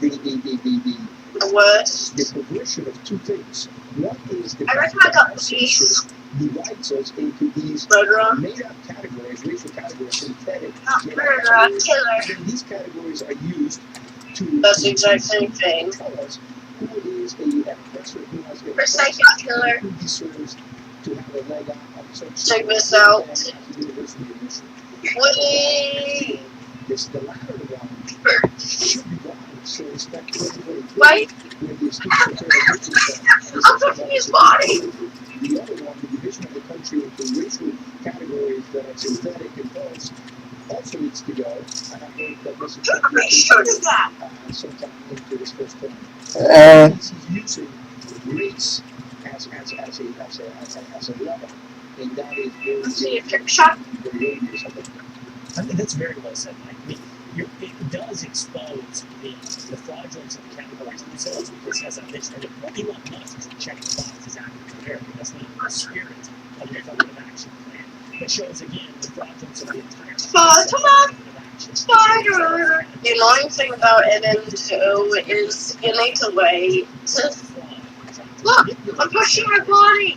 the Worst. progression of two things. One is the I fact reckon I that got our the census divides us into these Murderer. made-up categories, racial categories, synthetic. Not made-up murderer, categories. killer. And these categories are used to That's the exact same thing. tell us who is an oppressor, who has been For psychic killer. who deserves to have a leg on such Check this out. as a university admission. Wait. It's the latter one should be gone. So respect to everybody. Wait. When the students I'm touching his body. The other one, the division of the country into racial categories that are synthetic and false, also needs to go. And I heard that this is sometime into his first term. He's using race as a level, and that is very, Let's see a trick shot. very obvious. I think that's very well said, Mike. I mean, it does expose the fraudulence of the categories themselves because, as I mentioned, Elon Musk is checking the box as African American. That's not the spirit of the affirmative action plan. It shows, again, the fraudulence of the entire Spider. The annoying thing about mm2 is you need to wait. Look, I'm pushing my body.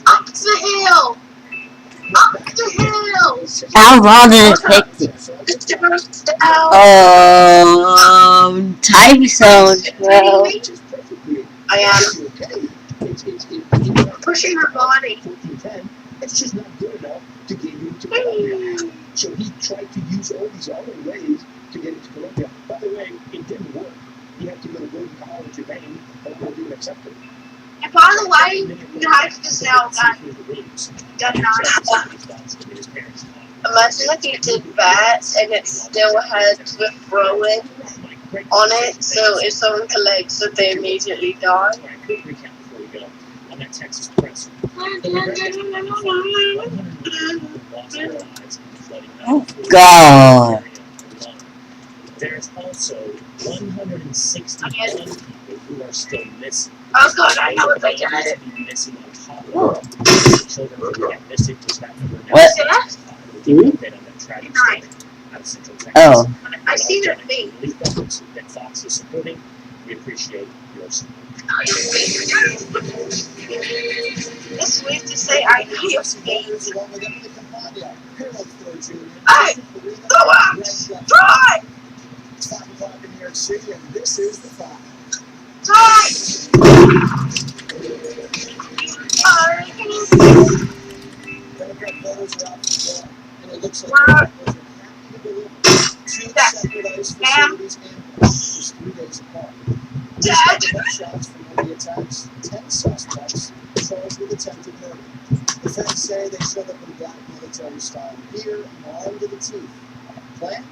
Up the hill. Up the hill. How long did it take to time zones, bro? I am. Pushing her body. It's just not good enough to get you to Colombia. So he tried to use all these other ways to get into Colombia. By the way, it didn't work. He had to go to Golden College in Maine, but they didn't accept it. And by the way, you guys just now got done not. Imagine if you did that and it still had the throw-in on it, so if someone collects it, they immediately die. Quick recap before we go on that Texas press. Oh God! There's also 161 people who are still missing. Oh God, I know what they did. Missing on top of the children who get missing, which that number now What? update on that tragic story out of Central Texas. Oh. I see their face. Relief efforts that Fox is supporting. We appreciate your support. It's weird to say I feel things. Hey, go out! Try! It's 5 o'clock in New York City, and this is the 5. Try! Democrat voters are out for blood, and it looks like Wow. those are happy to deliver 2 separate ICE facilities and just 3 days apart. Dad. Shots from one of the attacks, 10 suspects charged with attempted murder. The feds say they showed up in black military style gear, armed to the teeth. Plan?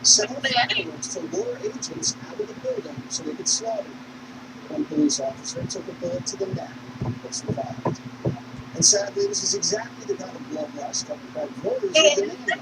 Set up fireworks to lure agents out of the building so they could slaughter them. One police officer took a bullet to the neck but survived. And sadly, this is exactly the kind of bloodlust Democrat voters are demanding.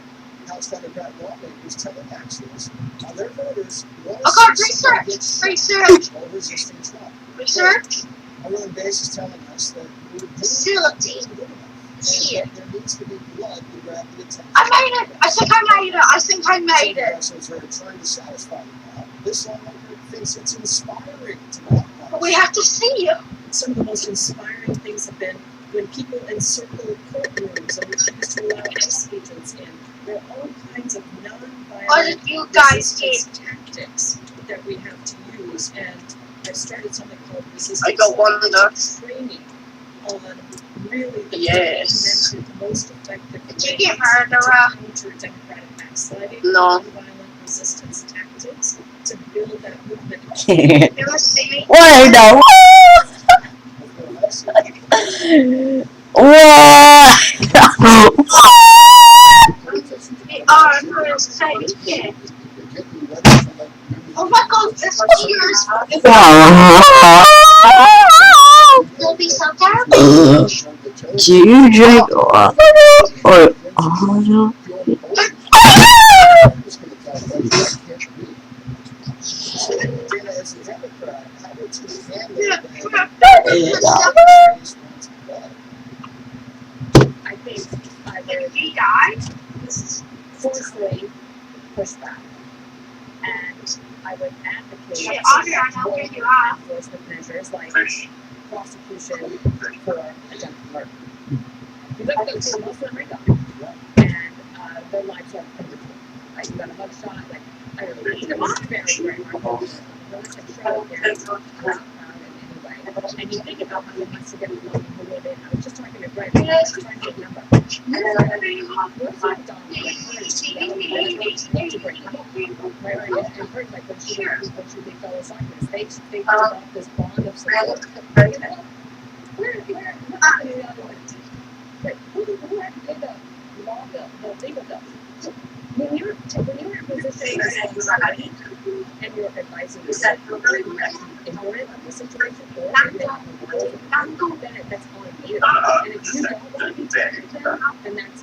House Democrat lawmakers telling Axios how their voters want Oh God, research! Research! while resisting Trump. Research! Everyone base is telling us that we're doing Facility. good enough. It's here. And there needs to be blood to grab the attention. I made it! I think I made it! I think I made it! Progressives are trying to satisfy them now. This lawmaker thinks it's inspiring to not But we have to see you. Some of the most inspiring things have been when people encircle courtrooms and refuse to allow ICE agents in. There are all kinds of What non-violent did you guys resistance tactics that we have to use, and I've started something called I resistance got one enough. training on really the Yes. documented, most effective Did you ways get to murderer? counter democratic backsliding, No. nonviolent resistance tactics to build that movement. You must see me. What the? What? They are for safety. Oh my god, this tears. They'll be so terrible. Do you drink water or oil? I think I If would he died, forcefully push back. And I would advocate shit, Otter, I know where you are. enforcement measures like prosecution for attempted murder. You look at those people, most of them are gone. And their lives are under like, you got a mugshot, like, I don't know, it's going to be very, very hard. No one can show up there, it's not proud in any way. And you think about how they must have gotten along who live in. I was just talking to Greg, I was trying to remember. Where's that dog? Like, hers, to bring her home. Right, and hers, like, when she was fellow cyclists, they developed this bond of support. Where the other one? But who had to pay the law bill, the legal bill? When you're in a position of responsibility and you're advising yourself ignorant of the situation or if they have a role, then that's on you. And if you don't want to be taken to, then that's,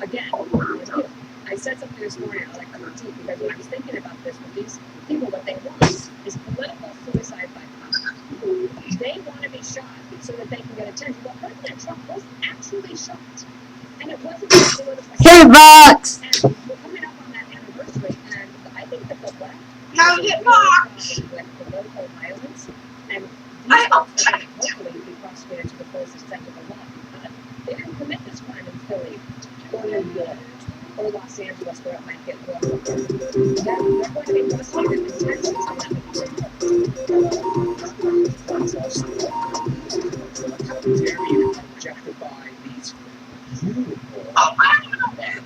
again, on you. I said something this morning I like to repeat because when I was thinking about this with these people, what they want is political suicide by cop. They want to be shot so that they can get attention. But President Trump was actually shot. And it wasn't just political. Hitbox! And we're coming up on that anniversary, and I think that the left No, hitbox! with political violence, and these folks are going to hopefully be prosecuted to the fullest extent of the law. They didn't commit this crime in Philly, or New York, or Los Angeles, where it might get more. They're going to be prosecuted in Texas, and that would How dare you objectify these beautiful men?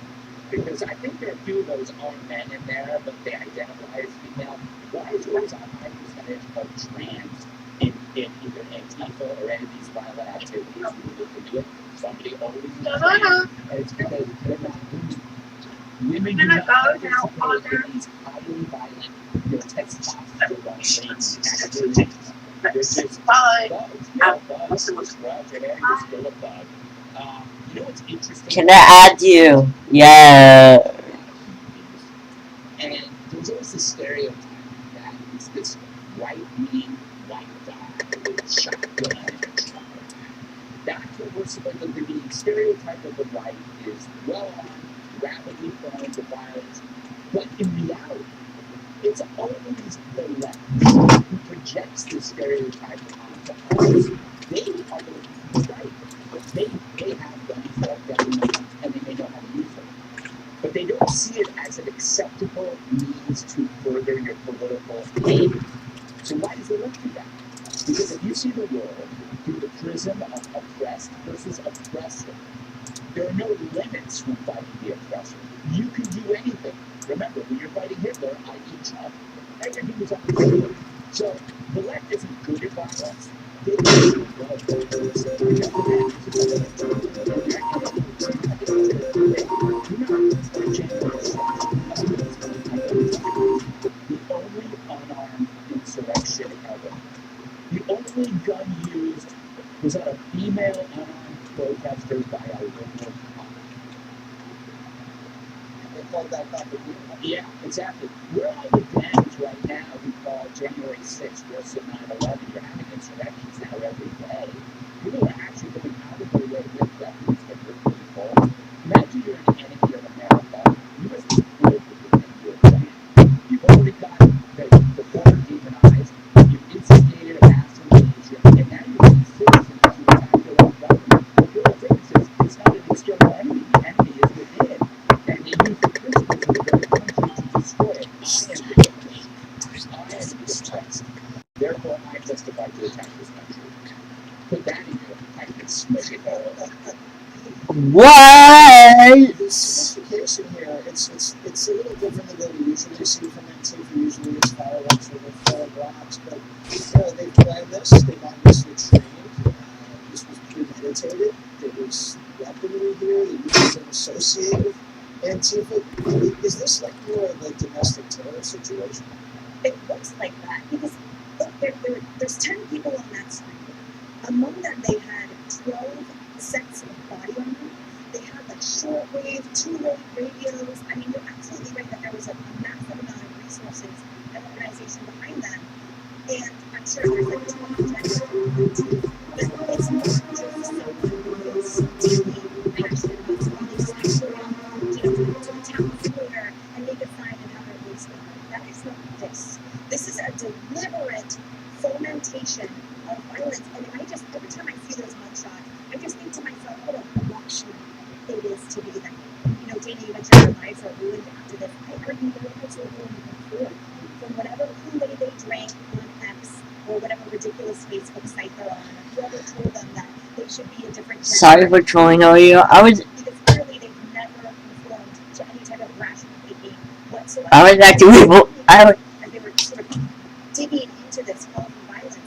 Because I think there are a few of those are men in there, but they identify as female. Why is there always a high percentage of trans in either Antifa or any of these violent activities? We look into it. Somebody always is trans, and it's because they're not women. Women do not participate in these highly violent, testosterone activities. They're just thugs, male thugs. You scratch your hair, you're still a thug. You know what's interesting? Can I add you? Yeah. And there's always this stereotype that it's this right-wing white guy with a shotgun and a truck. That's what we're supposed to be. The stereotype of the right is well-armed, rapidly prone to violence. But in reality, it's always the left who projects this stereotype onto us. They are the ones right. They have guns, they have guns, and they may know how to use them. But they don't see it as an acceptable means to further your political aim. So why does the left do that? Because if you see the world through the prism of oppressed versus oppressor, there are no limits when fighting the oppressor. You can do anything. Remember, when you're fighting Hitler, i.e. Trump, everything was on the table. So the left isn't good at violence. They don't love violence. The only unarmed insurrection ever. The only gun used was on a female unarmed protester by a local cop. They called that cop a hero. Yeah, exactly. Where are the Dems right now who call January 6th versus 9/11? You're having insurrections now every day. People are actually going out of their way with weapons to hurt people. Imagine you're an enemy of America. You must be thrilled with the thing you're saying. You've already got the border demonized. You've instigated a mass invasion, and now you're being citizens to attack your own government. The real difference is it's not an external enemy. The enemy is within. And they use the principles of the very country to destroy it. I am the oppressed. Their I justify to attack this country. Put that in your pipe and smush it all up. What? The sophistication here, it's a little different than what we usually see from Antifa. Usually it's fireworks or they're throwing rocks, but they planned this, they've obviously trained. This was premeditated. There was weaponry here that usually been associated with Antifa. Is this like more of a domestic terror situation? It looks like that because look, there's 10 people on that screen. Among them, they had 12 sets of body armor. They had like shortwave, two-way radios. I mean, you're absolutely right that there was a massive amount of resources and organization behind them. And I'm sure there's like 20 too. But it's not just someone who is deeply passionate about something. They just have to go out, to the town square and make a sign and have their voice heard. That is not this. This is a deliberate fomentation of violence. And every time I see those mugshots, I just think to myself, what a luxury it is to be them. Dana, you mentioned their lives are ruined after this. I argue their lives were ruined before. From whatever Kool-Aid they drank on X or whatever ridiculous Facebook site they're on, whoever told them that they should be a different gender. Sorry for trolling on you. Because clearly they've never conformed to any type of rational thinking whatsoever. I was acting evil. As they were sort of digging into this call for violence,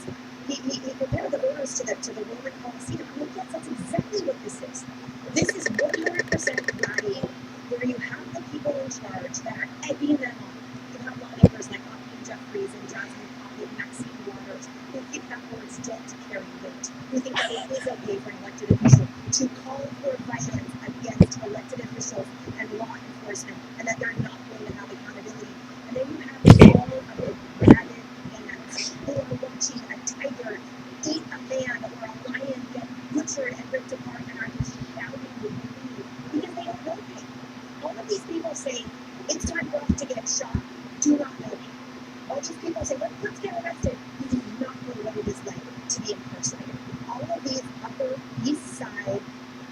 he compared the orders to the Roman Colosseum. I mean, yes, that's exactly what this is. This is 100% rallying, where you have the people in charge that are egging them on. You have lawmakers like Austin Jeffries and Jasmine Coffey and Maxine Waters who think that words don't carry weight, who think that it is okay for an elected official to call for violence against elected officials and law enforcement, and that they're not going to have accountability. And then you have all of the rabid fans who are watching a tiger eat a man or a lion get butchered and ripped apart and are just shouting with glee because they don't know pain. All of these people say, it's time for us to get shot, do not know pain. All these people say, let's get arrested. You do not know what it is like to be incarcerated. All of these Upper East Side,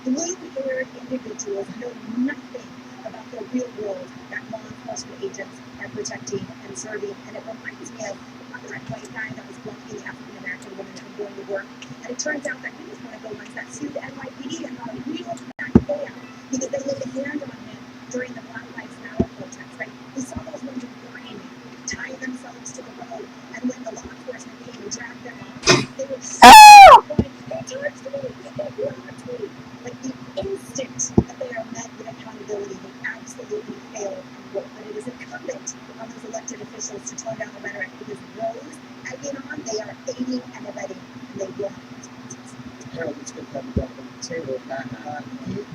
blue-haired individuals know nothing about the real world that law enforcement agents are protecting and serving. And it reminds me of that white guy that was blocking the African-American woman from going to work. And it turns out that he was one of the ones that sued NYPD and got a real bad payout because they laid a hand on him during the Black Lives Matter protests, right? We saw those women burning, tying themselves to the road, and when the law enforcement came and dragged them off, they were so going, they touched me, they blocked me. Like the instant that they are met with accountability, they absolutely fail and work. But it is incumbent on those elected officials to tone down the rhetoric because those egging on, they are aiding and abetting, and they will have consequences. Harold, it's good to have you back on the table.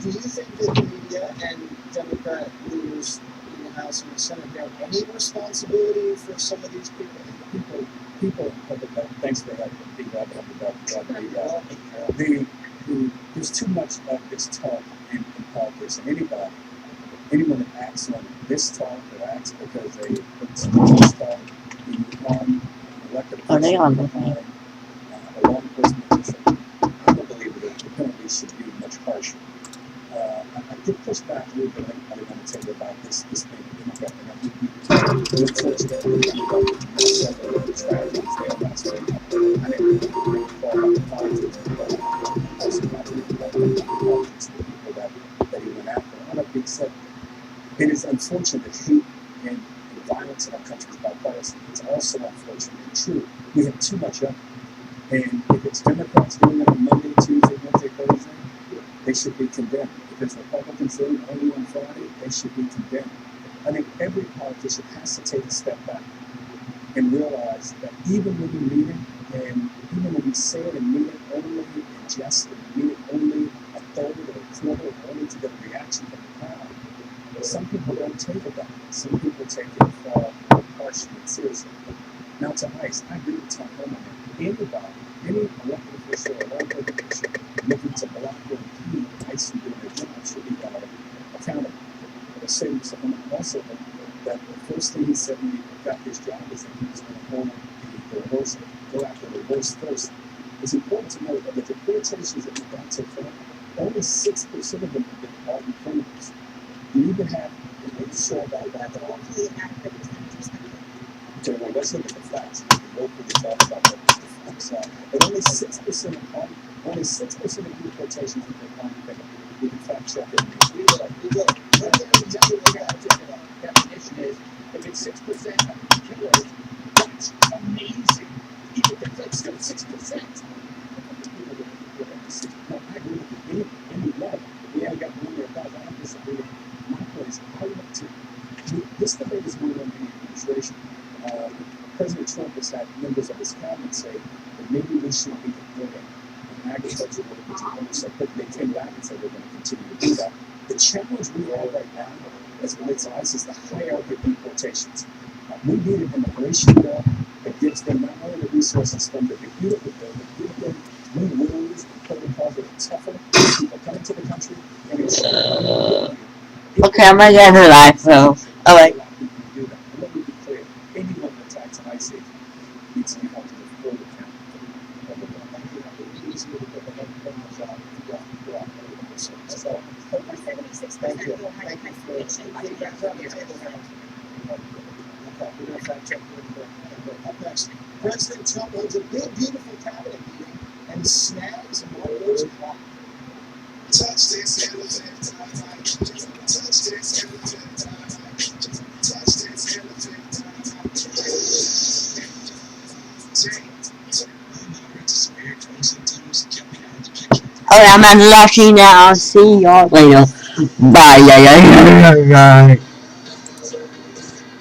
Do you think that the media and Democrat leaders in the House and the Senate have any responsibility for some of these people? Thanks for being glad to have you back. There's too much of this talk in politics, and anyone that acts on this talk or acts because they put too much talk on elected official, Are they on the a law enforcement official, I don't believe that the penalties should be much harsher. I did push back a little bit on the table about this thing. We're fortunate that we got several tragedies there last week. I didn't recall about the politics, but also about the politics, the people that he went after. All that being said, it is unfortunate that hate and violence in our country is bipartisan. It's also unfortunate and true. We have too much of it. And if it's Democrats doing it on Monday, Tuesday, Wednesday, Thursday, they should be condemned. If it's Republicans doing it only on Friday, they should be condemned. I think every politician has to take a step back and realize that even when you mean it, and even when you say it and mean it only in jest, and mean it only a third or a quarter, or only to get a reaction from the crowd, some people don't take it that way. Some people take it far more harshly and seriously. Now to ICE, I agree with Tom Holman. Anybody, any elected official or elected official looking to block or impede ICE from doing their job should be held accountable. I was saying to Holman also that the first thing he said when he got his job is that he was going to hold the reverse, go after the reverse first. It's important to note that the deportations that we've got so far, only 6% of them have been hardened criminals. Do you even have a show about that? That's a woefully inadequate percentage or something. Okay, well, let's look at the facts. Locally talk about the But only 6% of deportations have been found. We can fact check it. Definition is if it's 6% of killers, that's amazing. Even if that's still 6%. No, I agree with you. Any level. We haven't got one or 1,000. I disagree with my point is I want to. This debate is going on in the administration. President Trump has had members of his cabinet say that maybe we should be deporting agriculture workers and others. But they came back and said we're going to continue to do that. The challenge we have right now, as it relates to ICE, is the hierarchy of deportations. We need an immigration bill that gives them not only the resources from the beautiful bill, but give them new rules and protocols that are tougher. People coming to the country and Okay, I'm gonna get her live, though. Alright. Let me be clear. Anyone that attacks an ICE agent needs to be held to the full account. Over 76% will have cancellation by the end of the year. Up next, President Trump holds a big, beautiful cabinet meeting and snags more of those clock. Touch this elephant. Touch this elephant. Touch this elephant. Alright, I'm at the live stream now. See y'all later. Bye.